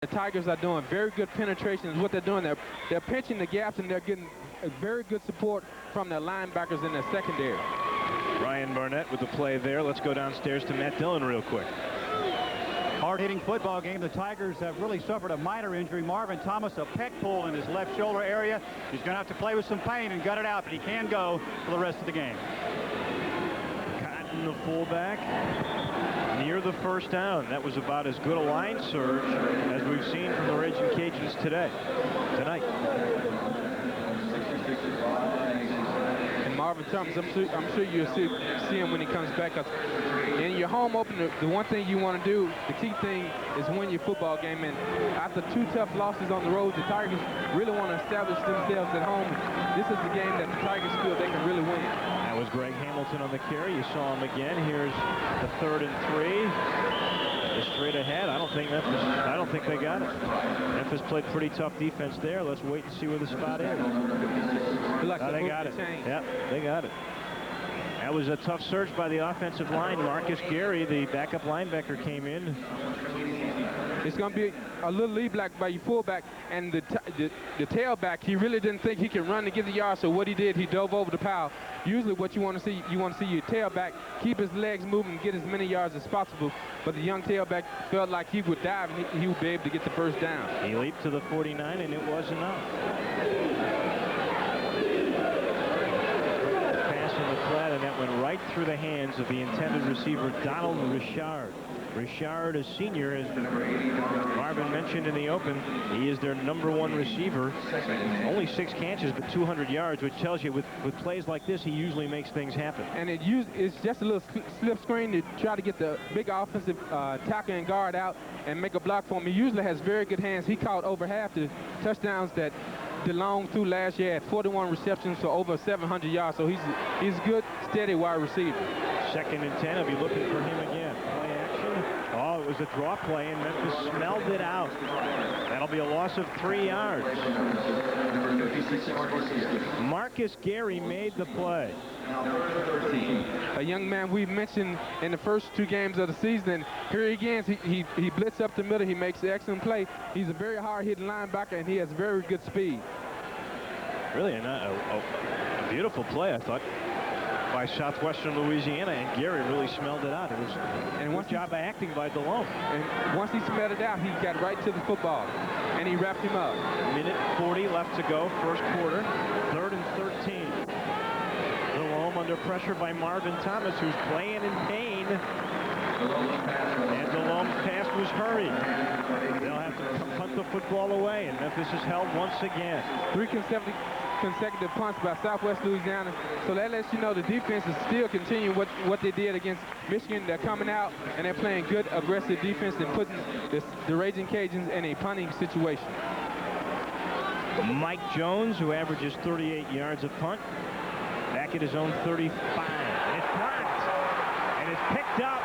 The Tigers are doing very good penetration is what they're doing. They're pinching the gaps, and they're getting a very good support from their linebackers in their secondary. Ryan Barnett with the play there. Let's go downstairs to Matt Dillon real quick. Hard-hitting football game. The Tigers have really suffered a minor injury. Marvin Thomas, a pec pull in his left shoulder area. He's going to have to play with some pain and gut it out, but he can go for the rest of the game. Cotton, the fullback, near the first down. That was about as good a line surge as we've seen from the Raging Cajuns tonight. And Marvin Thomas, I'm sure you'll see him when he comes back. In your home opener, the one thing you want to do, the key thing, is win your football game. And after 2 tough losses on the road, the Tigers really want to establish themselves at home. This is the game that the Tigers feel they can really win. That was Greg Hamilton on the carry. You saw him again. Here's the 3rd and 3. Just straight ahead. I don't think they got it. Memphis played pretty tough defense there. Let's wait and see where the spot is. They got it. Yep, they got it. That was a tough surge by the offensive line. Marcus Gary, the backup linebacker, came in. It's going to be a little lead block by your fullback, and the tailback, he really didn't think he could run to get the yard, so what he did, he dove over the pile. Usually what you want to see your tailback keep his legs moving and get as many yards as possible, but the young tailback felt like he would dive and he would be able to get the first down. He leaped to the 49, and it was enough. Flat, and that went right through the hands of the intended receiver, Donald Richard. Richard, a senior, as Marvin mentioned in the open, he is their #1 receiver. Only 6 catches, but 200 yards, which tells you with plays like this, he usually makes things happen. And it's just a little slip screen to try to get the big offensive tackle and guard out and make a block for him. He usually has very good hands. He caught over half the touchdowns that DeLong threw last year at 41 receptions for over 700 yards. So he's a good, steady wide receiver. 2nd and 10. I'll be looking for him again. Play action. Oh, it was a draw play, and Memphis smelled it out. That'll be a loss of 3 yards. Marcus Gary made the play. A young man we mentioned in the first 2 games of the season. Here again, he blitzes up the middle. He makes an excellent play. He's a very hard-hitting linebacker, and he has very good speed. Really a beautiful play, I thought, by Southwestern Louisiana, and Gary really smelled it out. It was a good job of acting by DeLong. And once he smelled it out, he got right to the football, and he wrapped him up. 1:40 left to go, first quarter, 3rd and 13. DeLong under pressure by Marvin Thomas, who's playing in pain. And DeLong's pass was hurried. They'll have to punt the football away, and Memphis is held once again. 3 consecutive punts by Southwest Louisiana. So that lets you know the defense is still continuing what they did against Michigan. They're coming out, and they're playing good, aggressive defense and putting the Raging Cajuns in a punting situation. Mike Jones, who averages 38 yards a punt, back at his own 35. And it's blocked, and it's picked up.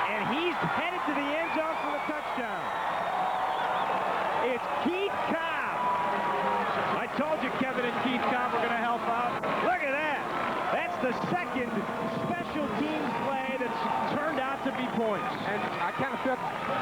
And he's headed to the end zone for the touchdown. It's Keith Cobb. I told you Kevin and Keith Cobb were going to help out. Look at that. That's the 2nd special teams play that's turned out to be points. And I kind of felt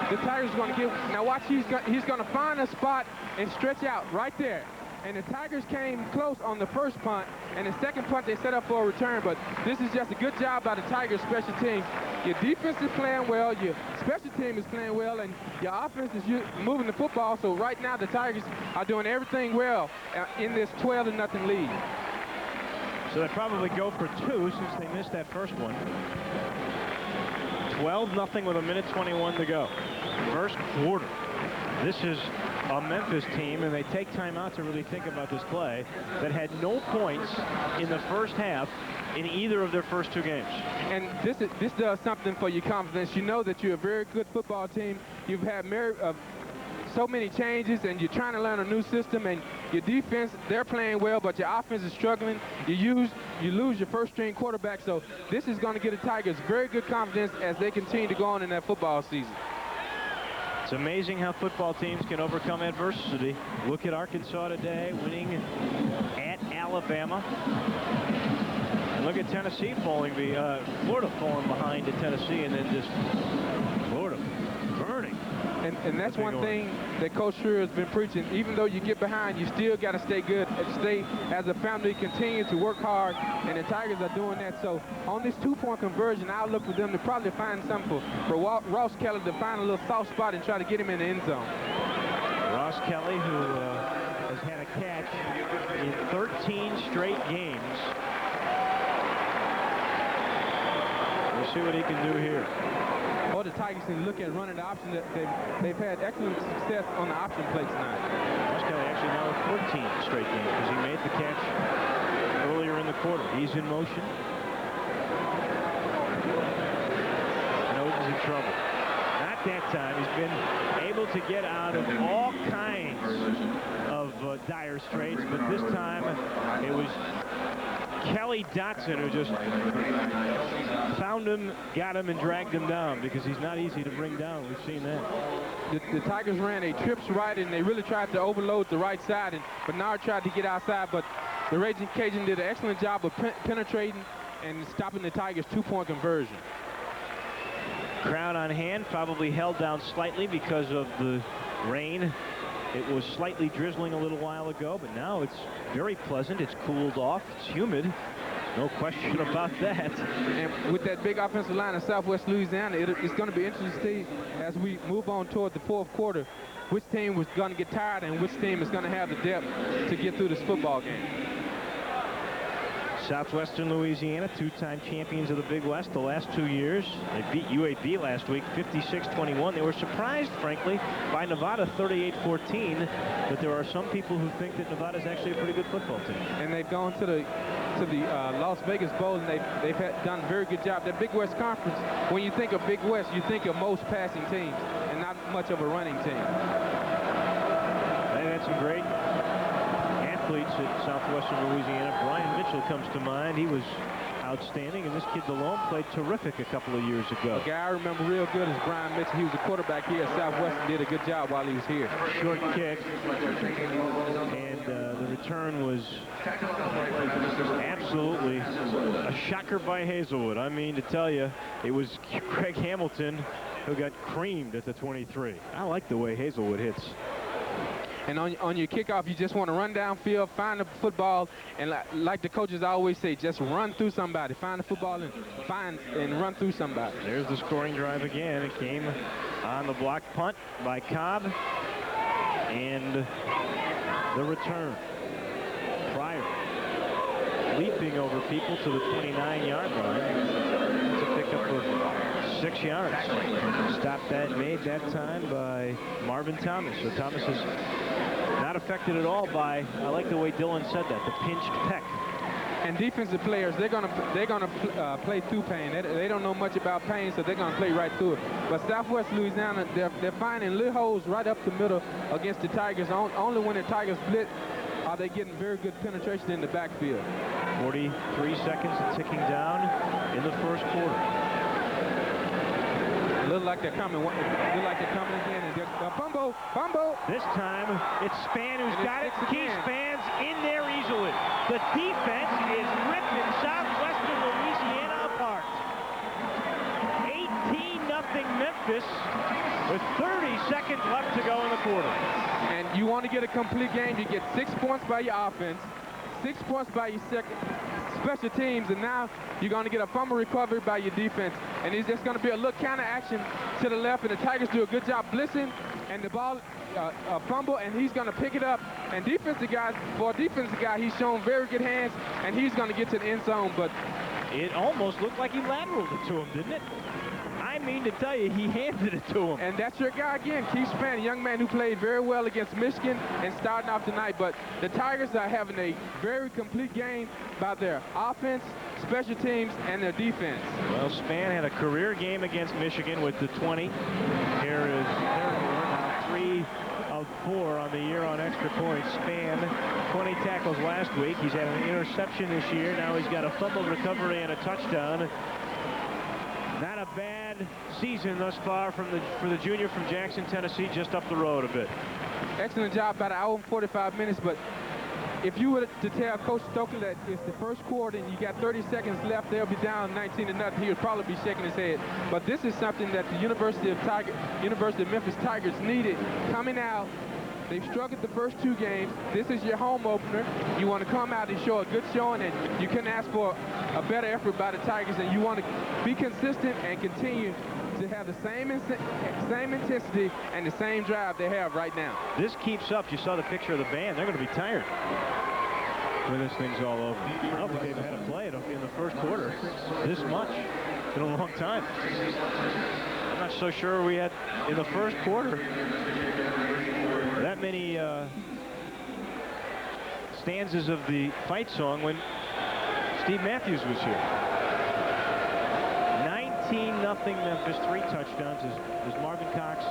the Tigers were going to get. Now watch, he's going to find a spot and stretch out right there. And the Tigers came close on the first punt, and the 2nd punt they set up for a return, but this is just a good job by the Tigers special teams. Your defense is playing well, your special team is playing well, and your offense is moving the football. So right now the Tigers are doing everything well in this 12-0 lead. So they probably go for 2 since they missed that first one. 12-0 with 1:21 to go. First quarter. This is a Memphis team, and they take time out to really think about this play, that had no points in the first half in either of their first 2 games. And this does something for your confidence. You know that you're a very good football team. You've had so many changes, and you're trying to learn a new system, and your defense, they're playing well, but your offense is struggling. You lose your first-string quarterback, so this is going to give the Tigers very good confidence as they continue to go on in that football season. It's amazing how football teams can overcome adversity. Look at Arkansas today, winning at Alabama. And look at Tennessee Florida falling behind to Tennessee, and then just Florida burning And that's one thing that Coach Schreier has been preaching. Even though you get behind, you still got to stay good. Stay as a family, continue to work hard, and the Tigers are doing that. So on this 2-point conversion, I'll look for them to probably find something for Ross Kelly to find a little soft spot and try to get him in the end zone. Ross Kelly, who has had a catch in 13 straight games. We'll see what he can do here. Or the Tigers can look at running the option. That they've had excellent success on the option play tonight. Ross Kelly actually now with 14 straight games because he made the catch earlier in the quarter. He's in motion. Knows he's in trouble. Not that time. He's been able to get out of all kinds of dire straits, but this time it was Kelly Dotson who just found him, got him, and dragged him down because he's not easy to bring down. We've seen that. The Tigers ran a trips right, and they really tried to overload the right side, and Bernard tried to get outside, but the Raging Cajun did an excellent job of penetrating and stopping the Tigers' 2-point conversion. Crowd on hand, probably held down slightly because of the rain. It was slightly drizzling a little while ago, but now it's very pleasant. It's cooled off. It's humid. No question about that. And with that big offensive line of Southwest Louisiana, it's going to be interesting to see as we move on toward the 4th quarter, which team was going to get tired and which team is going to have the depth to get through this football game. Southwestern Louisiana, 2-time champions of the Big West the last 2 years. They beat UAB last week, 56-21. They were surprised, frankly, by Nevada, 38-14. But there are some people who think that Nevada is actually a pretty good football team. And they've gone to the Las Vegas Bowl, and they've done a very good job. That Big West Conference, when you think of Big West, you think of most passing teams and not much of a running team. They had some great athletes at Southwestern Louisiana. Brian Mitchell comes to mind. He was outstanding, and this kid DeLome played terrific a couple of years ago. A guy I remember real good is Brian Mitchell. He was a quarterback here at Southwestern, did a good job while he was here. Short kick, and the return was absolutely a shocker by Hazelwood. I mean, to tell you, it was Craig Hamilton who got creamed at the 23. I like the way Hazelwood hits. And on your kickoff, you just want to run downfield, find the football, and like the coaches always say, just run through somebody. Find the football and run through somebody. There's the scoring drive again. It came on the block punt by Cobb. And the return. Pryor leaping over people to the 29-yard line. It's a pickup of 6 yards. Stopped that, made that time by Marvin Thomas. So Thomas is not affected at all by, I like the way Dylan said that, the pinched pec. And defensive players, they're gonna play through pain. They don't know much about pain, so they're gonna play right through it. But Southwest Louisiana, they're finding little holes right up the middle against the Tigers. Only when the Tigers blitz are they getting very good penetration in the backfield. 43 seconds ticking down in the 1st quarter. Look like they're coming. Look like they're coming again. And Bumbo. This time it's Spann who's got it. Keith Spann's in there easily. The defense is ripping Southwestern Louisiana apart. 18-0 Memphis with 30 seconds left to go in the quarter. And you want to get a complete game, you get 6 points by your offense, 6 points by your special teams, and now you're going to get a fumble recovery by your defense. And it's just going to be a little counter action to the left, and the Tigers do a good job blitzing, and the ball a fumble, and he's going to pick it up. And for a defensive guy, he's shown very good hands, and he's going to get to the end zone. But it almost looked like he lateraled it to him, didn't it? I mean to tell you, he handed it to him. And that's your guy again, Keith Spann, a young man who played very well against Michigan and starting off tonight. But the Tigers are having a very complete game by their offense, special teams, and their defense. Well, Spann had a career game against Michigan with the 20. Here is now 3 of 4 on the year on extra points. Spann, 20 tackles last week. He's had an interception this year. Now he's got a fumble recovery and a touchdown. Not a bad season thus far for the junior from Jackson, Tennessee, just up the road a bit. Excellent job, about an hour and 45 minutes, but if you were to tell Coach Stokely that it's the first quarter and you got 30 seconds left, they'll be down 19-0, he would probably be shaking his head. But this is something that the University of Memphis Tigers needed coming out. They've struggled the first 2 games. This is your home opener. You want to come out and show a good showing, and you couldn't ask for a better effort by the Tigers, and you want to be consistent and continue to have the same intensity and the same drive they have right now. This keeps up. You saw the picture of the band. They're going to be tired when this thing's all over. I don't think they've had a play in the first quarter this much in a long time. I'm not so sure we had in the first quarter that many stanzas of the fight song when Steve Matthews was here. 19-0 Memphis, 3 touchdowns, as Marvin Cox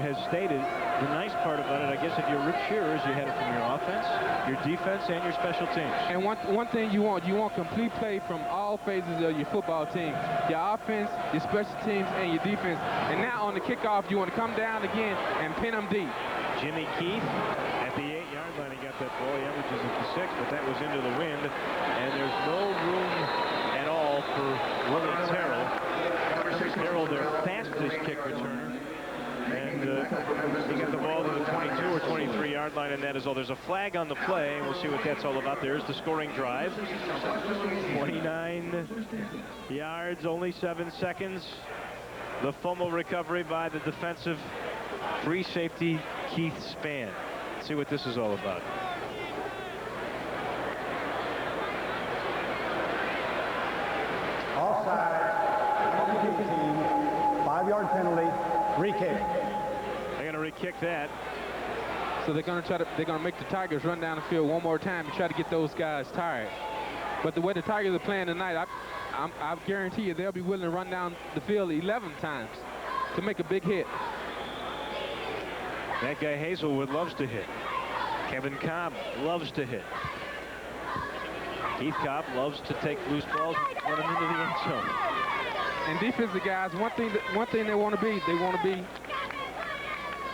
has stated. The nice part about it, I guess, if you're Rick Shearer, is you had it from your offense, your defense, and your special teams. And one thing you want complete play from all phases of your football team. Your offense, your special teams, and your defense. And now on the kickoff, you want to come down again and pin them deep. Jimmy Keith at the 8-yard line. He got that ball. He averages at the 6, but that was into the wind. And there's no room at all for Willie Terrell. Terrell, their fastest kick returner. And he got the ball to the 22 or 23-yard line, and that is all. There's a flag on the play, and we'll see what that's all about. There's the scoring drive. 29 yards, only 7 seconds. The fumble recovery by the defensive free safety Keith Spann. Let's see what this is all about. Offside. 5-yard penalty. Re-kick. They're going to re-kick that. So they're going to make the Tigers run down the field one more time and try to get those guys tired. But the way the Tigers are playing tonight, I guarantee you they'll be willing to run down the field 11 times to make a big hit. That guy Hazelwood loves to hit. Kevin Cobb loves to hit. Keith Cobb loves to take loose balls and run them into the end zone. And defensive guys, one thing they want to be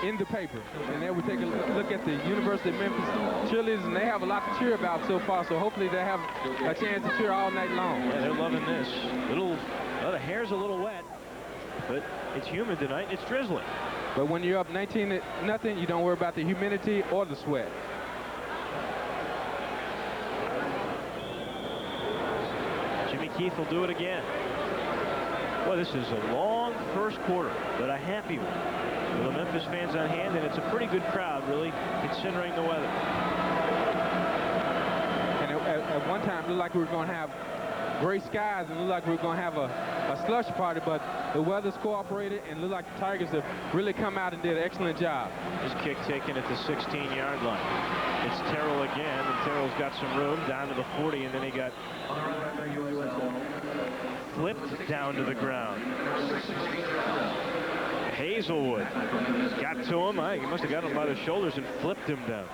in the paper. And then we take a look at the University of Memphis cheerleaders, and they have a lot to cheer about so far. So hopefully they have a chance to cheer all night long. Yeah, they're loving this. The hair's a little wet, but it's humid tonight. It's drizzling. But when you're up 19-0, you don't worry about the humidity or the sweat. Jimmy Keith will do it again. Well, this is a long first quarter, but a happy one. With the Memphis fans on hand, and it's a pretty good crowd, really, considering the weather. And at one time, it looked like we were going to have gray skies, and it looked like we were going to have a slush party, but the weather's cooperated, and it looked like the Tigers have really come out and did an excellent job. This kick taken at the 16-yard line. It's Terrell again, and Terrell's got some room down to the 40, and then he got flipped down to the ground. Hazelwood got to him. He must have got him by the shoulders and flipped him down.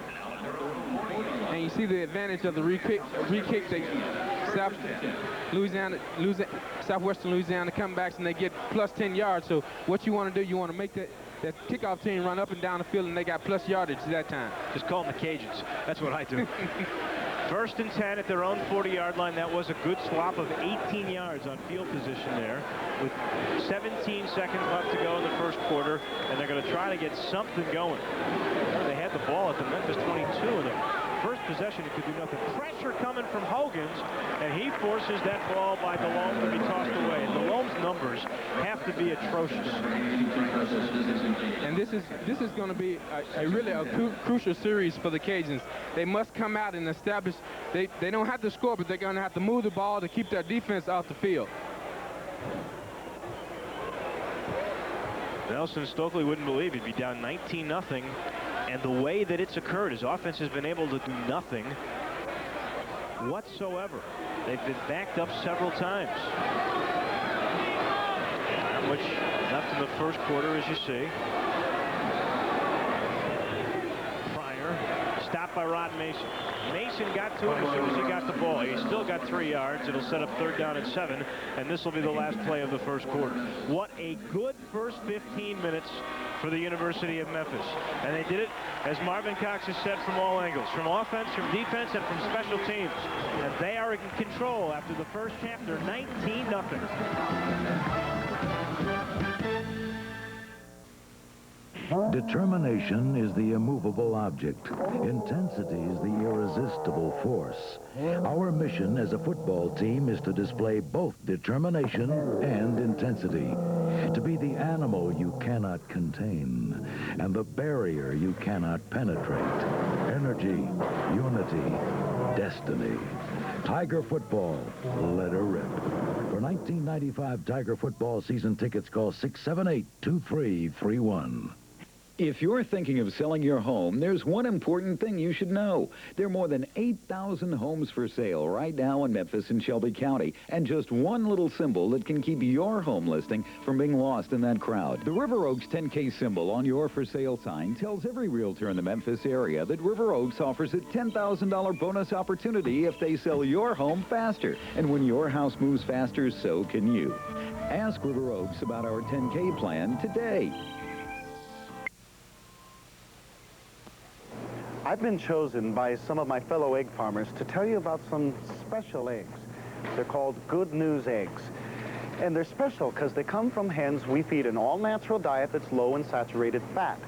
And you see the advantage of the re-kick that Southwestern Louisiana comebacks, and they get plus 10 yards. So what you want to do, you want to make that kickoff team run up and down the field, and they got plus yardage that time. Just call them the Cajuns. That's what I do. First and 10 at their own 40-yard line. That was a good swap of 18 yards on field position there, with 17 seconds left to go in the first quarter, and they're going to try to get something going. They had the ball at the Memphis 22 in the first possession. It could do nothing. Pressure coming from Hogan's, and he forces that ball by DeLome to be tossed away. And DeLome's numbers have to be atrocious. And this is going to be really a crucial series for the Cajuns. They must come out and establish. They don't have to score, but they're going to have to move the ball to keep their defense off the field. Nelson Stokely wouldn't believe he'd be down 19-0, and the way that it's occurred, his offense has been able to do nothing whatsoever. They've been backed up several times. Not much left in the first quarter, as you see. Pryor, stopped by Rod Mason. Mason got to him as soon as he got the ball. He's still got 3 yards. It'll set up 3rd down and 7, and this will be the last play of the first quarter. What a good first 15 minutes for the University of Memphis. And they did it, as Marvin Cox has said, from all angles, from offense, from defense, and from special teams. And they are in control after the first half. They're 19-0. Determination is the immovable object. Intensity is the irresistible force. Our mission as a football team is to display both determination and intensity. To be the animal you cannot contain and the barrier you cannot penetrate. Energy, unity, destiny. Tiger football, let her rip. For 1995 Tiger football season tickets, call 678-2331. If you're thinking of selling your home, there's one important thing you should know. There are more than 8,000 homes for sale right now in Memphis and Shelby County, and just one little symbol that can keep your home listing from being lost in that crowd. The River Oaks 10K symbol on your for sale sign tells every realtor in the Memphis area that River Oaks offers a $10,000 bonus opportunity if they sell your home faster. And when your house moves faster, so can you. Ask River Oaks about our 10K plan today. I've been chosen by some of my fellow egg farmers to tell you about some special eggs. They're called Good News eggs. And they're special because they come from hens we feed an all-natural diet that's low in saturated fat.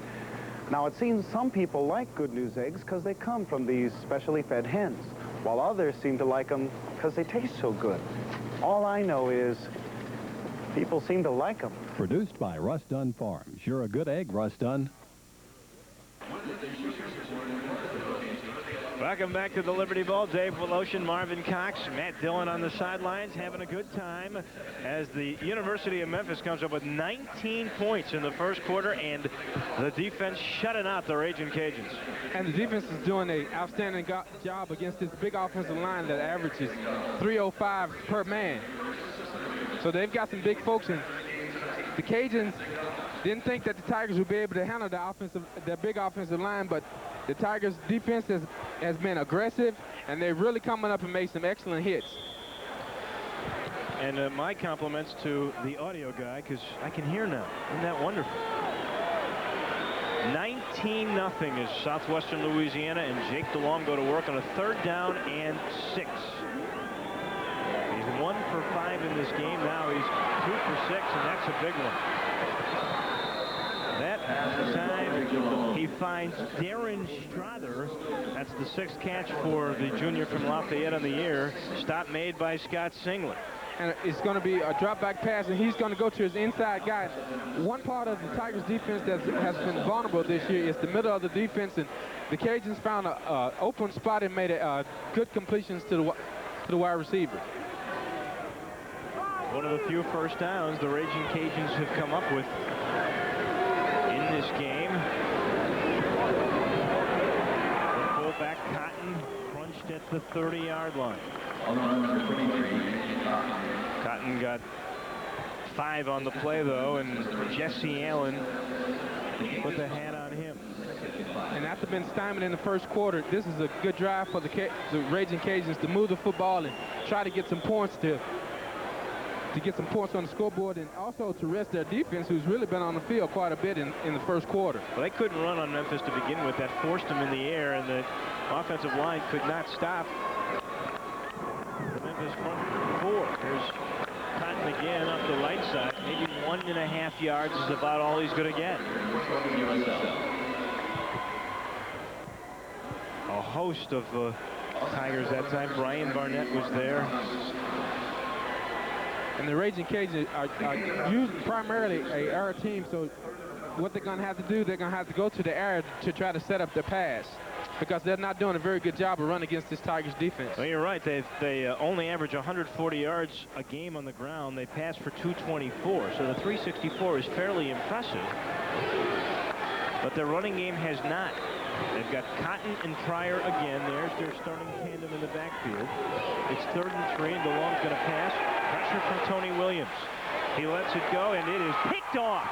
Now, it seems some people like Good News eggs because they come from these specially fed hens, while others seem to like them because they taste so good. All I know is people seem to like them. Produced by Russ Dunn Farms. You're a good egg, Russ Dunn. Welcome back to the Liberty Bowl. Dave Woloshin, Marvin Cox, Matt Dillon on the sidelines having a good time as the University of Memphis comes up with 19 points in the first quarter, and the defense shutting out the Raging Cajuns. And the defense is doing an outstanding job against this big offensive line that averages 305 per man. So they've got some big folks, and the Cajuns didn't think that the Tigers would be able to handle the big offensive line, but the Tigers' defense has been aggressive, and they're really coming up and made some excellent hits. And my compliments to the audio guy, because I can hear now. Isn't that wonderful? 19-0 is Southwestern Louisiana, and Jake DeLong go to work on a 3rd down and 6. He's 1 for 5 in this game. Now he's 2 for 6, and that's a big one. That time he finds Darren Strother. That's the 6th catch for the junior from Lafayette on the year. Stop made by Scott Singler. And it's going to be a drop back pass, and he's going to go to his inside guy. One part of the Tigers defense that has been vulnerable this year is the middle of the defense, and the Cajuns found an open spot and made good completions to the wide receiver. One of the few first downs the Raging Cajuns have come up with in this game. The fullback Cotton crunched at the 30-yard line. Cotton got 5 on the play, though, and Jesse Allen put the hat on him. And after being stymied in the first quarter, this is a good drive for the Raging Cajuns to move the football and try to get some points to get some points on the scoreboard, and also to rest their defense, who's really been on the field quite a bit in the first quarter. Well, they couldn't run on Memphis to begin with. That forced them in the air, and the offensive line could not stop the Memphis front 4. Here's Cotton again up the right side. Maybe 1.5 yards is about all he's going to get. A host of Tigers that time. Brian Barnett was there. And the Raging Cajuns are usually primarily an air team, so what they're going to have to do, they're going to have to go to the air to try to set up the pass, because they're not doing a very good job of running against this Tigers defense. Well, you're right. They only average 140 yards a game on the ground. They pass for 224, so the 364 is fairly impressive. But their running game has not. They've got Cotton and Pryor again. There's their starting tandem in the backfield. It's 3rd and 3, and DeLong's going to pass. Pressure from Tony Williams. He lets it go, and it is picked off.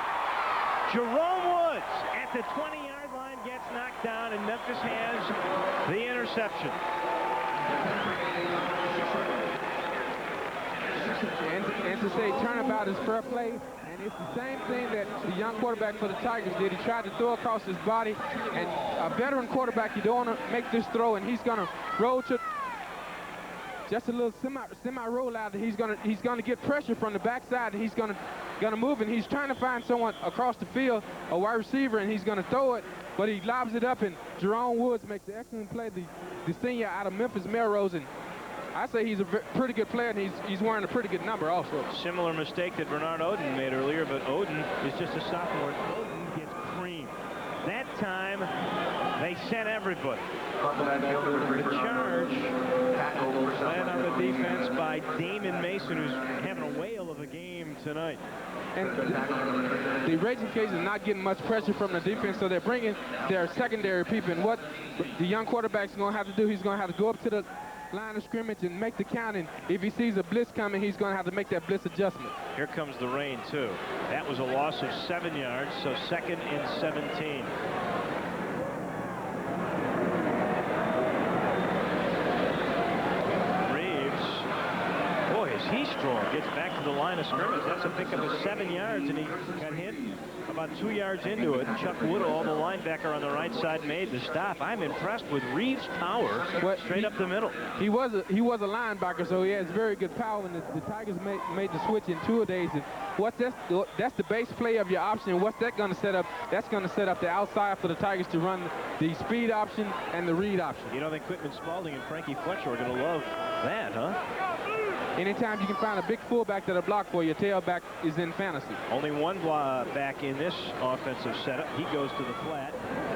Jerome Woods at the 20-yard line gets knocked down, and Memphis has the interception. And to say turnabout is fair play, and it's the same thing that the young quarterback for the Tigers did. He tried to throw across his body, and a veteran quarterback, you don't want to make this throw, and he's going to roll to just a little semi roll out. He's gonna get pressure from the backside, and he's gonna move, and he's trying to find someone across the field, a wide receiver, and he's gonna throw it, but he lobs it up, and Jerome Woods makes an excellent play, the senior out of Memphis Melrose, and I say he's a pretty good player, and he's wearing a pretty good number also. Similar mistake that Bernard Oden made earlier, but Oden is just a sophomore. Oden gets creamed. That time, they sent everybody. The charge led on the defense by Damon Mason, who's having a whale of a game tonight. And the Raging Cajuns are not getting much pressure from the defense, so they're bringing their secondary people. And what the young quarterback's going to have to do, he's going to have to go up to the line of scrimmage and make the count. And if he sees a blitz coming, he's going to have to make that blitz adjustment. Here comes the rain, too. That was a loss of 7 yards, so 2nd and 17. He's strong. Gets back to the line of scrimmage. That's a pickup of 7 yards, and he got hit about 2 yards into it. Chuck Woodall, the linebacker on the right side, made the stop. I'm impressed with Reeves' power straight up the middle. He was a linebacker, so he has very good power, and the Tigers made the switch in 2 days. And that's the base play of your option. What's that going to set up? That's going to set up the outside for the Tigers to run the speed option and the read option. You don't think Quitman Spalding and Frankie Fletcher are going to love that, huh? Anytime you can find a big fullback that'll block for you, tailback is in fantasy. Only one back in this offensive setup. He goes to the flat.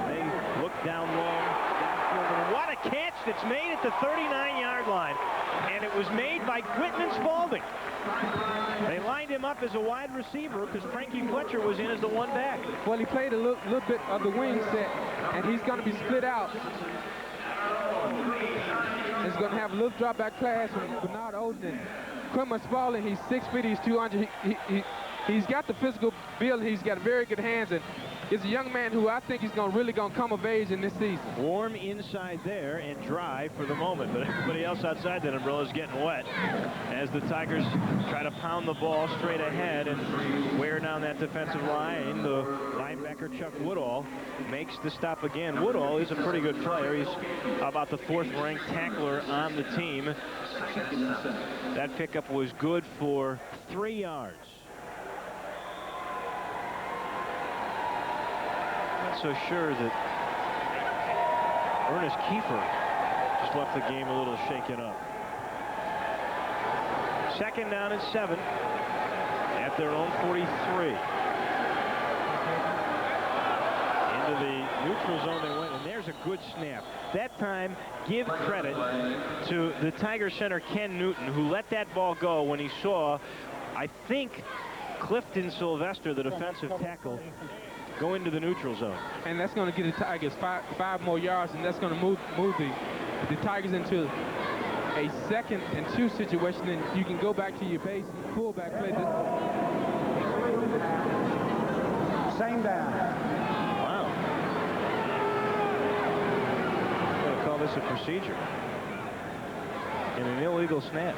They look down long. Downfield, and what a catch that's made at the 39-yard line. And it was made by Quitman Spalding. They lined him up as a wide receiver because Frankie Fletcher was in as the one back. Well, he played a little bit of the wing set, and he's going to be split out. He's going to have a little drop back pass from Bernard Oden. And Quitman Spalding, he's 6 feet, he's 200. He's got the physical build. He's got very good hands, and he's a young man who I think he's really going to come of age in this season. Warm inside there and dry for the moment, but everybody else outside that umbrella is getting wet as the Tigers try to pound the ball straight ahead and wear down that defensive line. The linebacker Chuck Woodall makes the stop again. Woodall is a pretty good player. He's about the 4th-ranked tackler on the team. That pickup was good for 3 yards. Not so sure that Ernest Kiefer just left the game a little shaken up. 2nd down and 7 at their own 43. Into the neutral zone they went, and there's a good snap. That time, give credit to the Tiger center Ken Newton, who let that ball go when he saw, I think, Clifton Sylvester, the defensive tackle, go into the neutral zone. And that's going to get the Tigers five more yards, and that's going to move the Tigers into a 2nd and 2 situation, and you can go back to your base fullback play. Same down. Wow. I'm going to call this a procedure. And an illegal snap.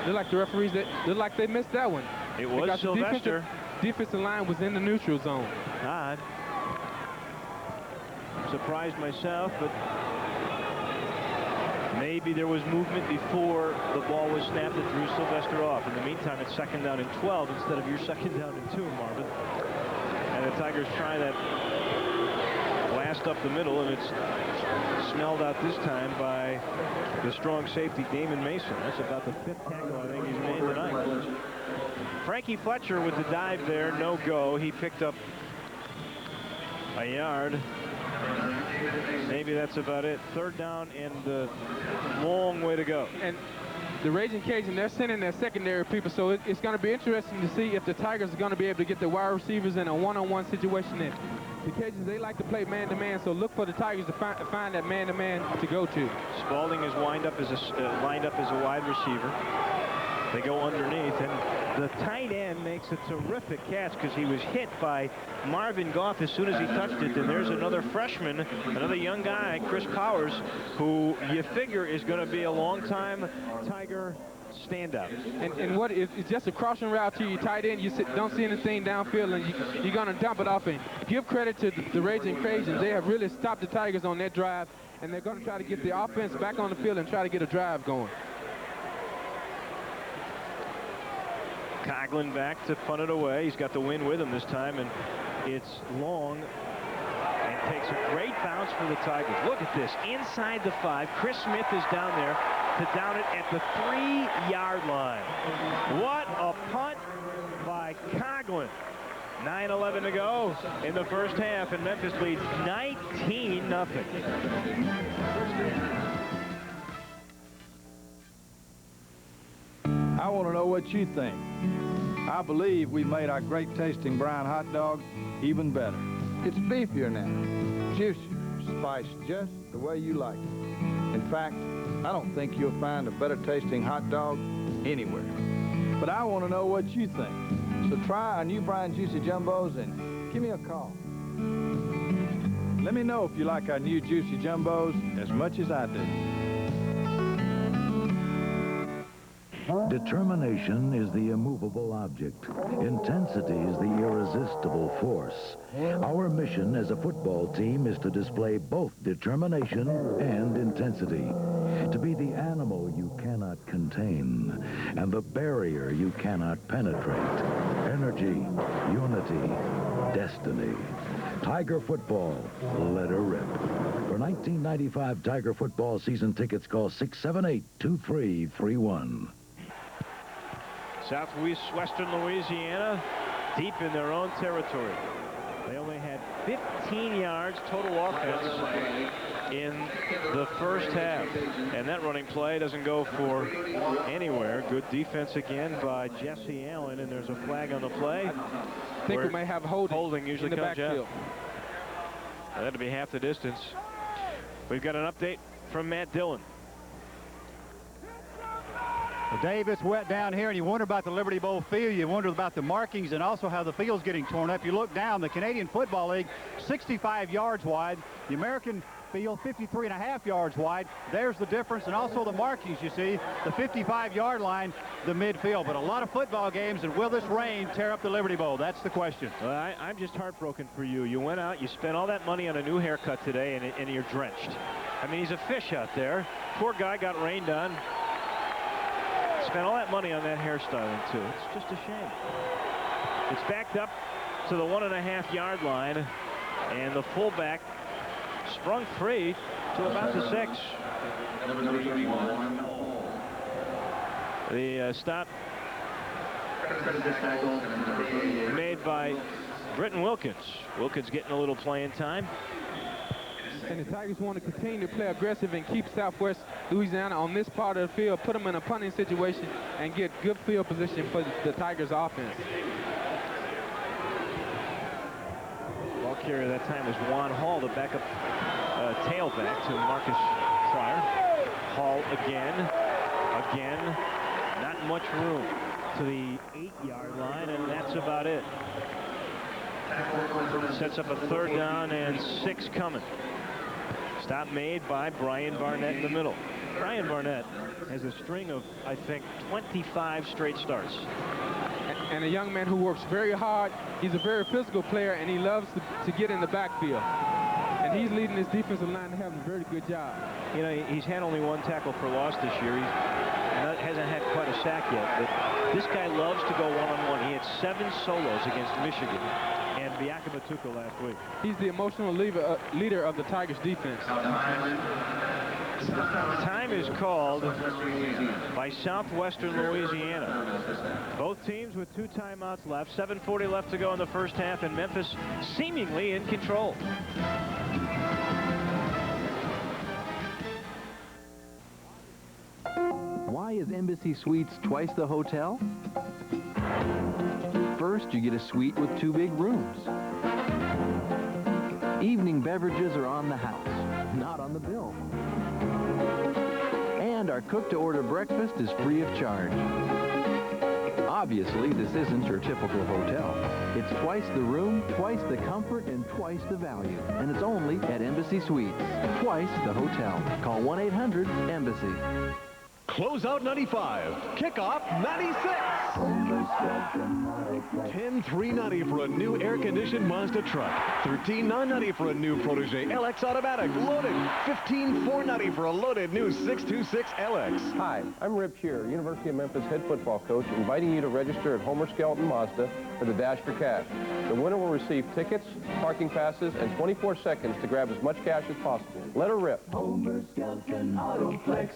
Look like the referees, look like they missed that one. It was Sylvester. Defensive line was in the neutral zone. Odd. Surprised myself, but maybe there was movement before the ball was snapped that threw Sylvester off. In the meantime, it's 2nd down and 12 instead of your 2nd down and 2, Marvin. And the Tigers try that blast up the middle, and it's smelled out this time by the strong safety Damon Mason. That's about the 5th tackle I think he's made tonight. Frankie Fletcher with the dive there, no go. He picked up a yard. Maybe that's about it. 3rd down and a long way to go. And the Raging Cajun, they're sending their secondary people, so it's going to be interesting to see if the Tigers are going to be able to get the wide receivers in a one-on-one situation. And the Cajuns, they like to play man-to-man, so look for the Tigers to find that man-to-man to go to. Spalding is lined up as a wide receiver. They go underneath, and the tight end makes a terrific catch because he was hit by Marvin Goff as soon as he touched it. And there's another freshman, another young guy, Chris Powers, who you figure is going to be a long-time Tiger standout. And what is it's just a crossing route to your tight end. You don't see anything downfield, and you're going to dump it off. And give credit to the Raging Cajuns. They have really stopped the Tigers on that drive, and they're going to try to get the offense back on the field and try to get a drive going. Coughlin back to punt it away. He's got the wind with him this time, and it's long and takes a great bounce for the Tigers. Look at this. Inside the 5. Chris Smith is down there to down it at the 3-yard line. What a punt by Coughlin. 9:11 to go in the first half, and Memphis leads 19-0. I want to know what you think. I believe we made our great tasting brown hot dog even better. It's beefier now, juicier, spiced just the way you like it. In fact, I don't think you'll find a better tasting hot dog anywhere. But I want to know what you think. So try our new Bryan Juicy Jumbos and give me a call. Let me know if you like our new Juicy Jumbos as much as I do. Determination is the immovable object. Intensity is the irresistible force. Our mission as a football team is to display both determination and intensity. To be the animal you cannot contain and the barrier you cannot penetrate. Energy, unity, destiny. Tiger football, let her rip. For 1995 Tiger football season tickets, call 678-2331. Southwestern Louisiana, deep in their own territory. They only had 15 yards total offense in the first half. And that running play doesn't go for anywhere. Good defense again by Jesse Allen, and there's a flag on the play. I think we may have holding usually in the comes backfield. Out. That'll be half the distance. We've got an update from Matt Dillon. Well, Dave, it's wet down here, and you wonder about the Liberty Bowl field. You wonder about the markings and also how the field's getting torn up. You look down, the Canadian Football League, 65 yards wide. The American field, 53.5 yards wide. There's the difference, and also the markings, you see, the 55-yard line, the midfield. But a lot of football games, and will this rain tear up the Liberty Bowl? That's the question. Well, I'm just heartbroken for you. You went out, you spent all that money on a new haircut today, and you're drenched. I mean, he's a fish out there. Poor guy got rained on. Spent all that money on that hairstyling, too. It's just a shame. It's backed up to the 1.5-yard line, and the fullback sprung free to about the 6. The stop made by Britton Wilkins. Wilkins getting a little playing time. And the Tigers want to continue to play aggressive and keep Southwest Louisiana on this part of the field, put them in a punting situation, and get good field position for the Tigers offense. Ball carrier that time was Juan Hall, the backup tailback to Marcus Pryor. Hall again, not much room to the 8-yard line, and that's about it. Sets up a 3rd down and 6 coming. Stop made by Brian Barnett in the middle. Brian Barnett has a string of, I think, 25 straight starts. And a young man who works very hard. He's a very physical player, and he loves to get in the backfield. And he's leading his defensive line to have a very good job. You know, he's had only 1 tackle for loss this year. He hasn't had quite a sack yet, but this guy loves to go one-on-one. He had 7 solos against Michigan and Biakabatuka last week. He's the emotional leader of the Tigers defense. Time is called by Southwestern Louisiana. Both teams with 2 timeouts left. 7:40 left to go in the first half, and Memphis seemingly in control. Why is Embassy Suites twice the hotel? First, you get a suite with 2 big rooms. Evening beverages are on the house, not on the bill. And our cook-to-order breakfast is free of charge. Obviously, this isn't your typical hotel. It's twice the room, twice the comfort, and twice the value. And it's only at Embassy Suites. Twice the hotel. Call 1-800-EMBASSY. Closeout 95. Kickoff 96. $10,390 for a new air-conditioned Mazda truck. $13,990 for a new Protege LX automatic loaded. $15,490 for a loaded new 626 LX. Hi, I'm Rip Shearer, University of Memphis head football coach, inviting you to register at Homer Skelton Mazda for the Dash for Cash. The winner will receive tickets, parking passes, and 24 seconds to grab as much cash as possible. Let her rip. Homer Skelton Autoplex.